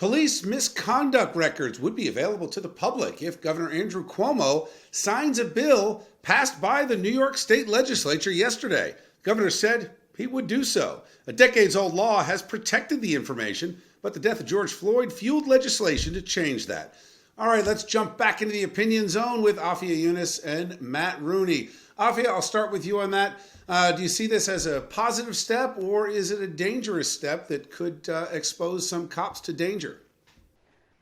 Police misconduct records would be available to the public if Governor Andrew Cuomo signs a bill passed by the New York State Legislature yesterday. The governor said he would do so. A decades-old law has protected the information, but the death of George Floyd fueled legislation to change that. All right, let's jump back into the opinion zone with Afia Yunus and Matt Rooney. Afia, I'll start with you on that. Do you see this as a positive step, or is it a dangerous step that could expose some cops to danger?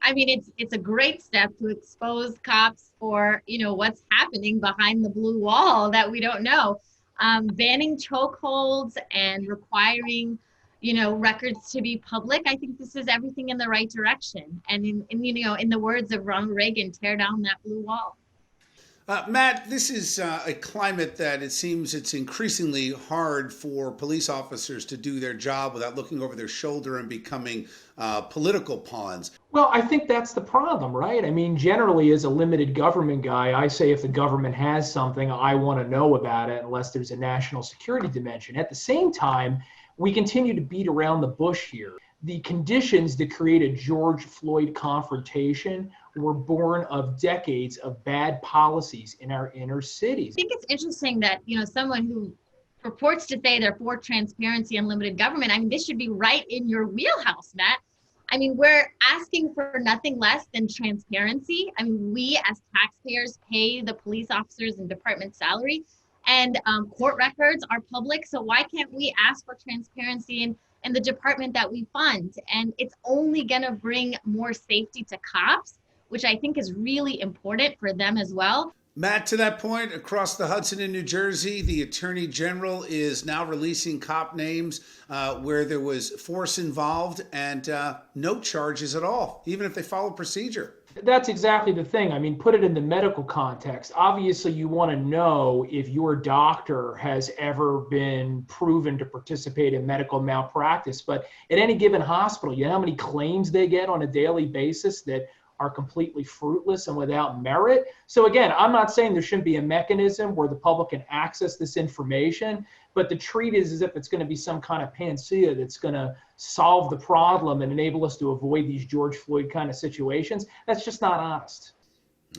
I mean, it's a great step to expose cops for, what's happening behind the blue wall that we don't know. Banning chokeholds and requiring, records to be public. I think this is everything in the right direction. And in the words of Ronald Reagan, tear down that blue wall. Matt, this is a climate that it seems it's increasingly hard for police officers to do their job without looking over their shoulder and becoming political pawns. Well, I think that's the problem, right? I mean, generally, as a limited government guy, I say if the government has something, I want to know about it unless there's a national security dimension. At the same time, we continue to beat around the bush here. The conditions that created George Floyd confrontation were born of decades of bad policies in our inner cities. I think it's interesting that, someone who purports to say they're for transparency and limited government, I mean, this should be right in your wheelhouse, Matt. I mean, we're asking for nothing less than transparency. I mean, we as taxpayers pay the police officers and department salary, and court records are public. So why can't we ask for transparency in the department that we fund? And it's only going to bring more safety to cops, which I think is really important for them as well. Matt, to that point, across the Hudson in New Jersey, the Attorney General is now releasing cop names where there was force involved and no charges at all, even if they follow procedure. That's exactly the thing. I mean, put it in the medical context. Obviously, you want to know if your doctor has ever been proven to participate in medical malpractice. But at any given hospital, you know how many claims they get on a daily basis that are completely fruitless and without merit. So again, I'm not saying there shouldn't be a mechanism where the public can access this information, but to treat it as if it's going to be some kind of panacea that's going to solve the problem and enable us to avoid these George Floyd kind of situations, that's just not honest.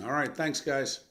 All right, thanks, guys.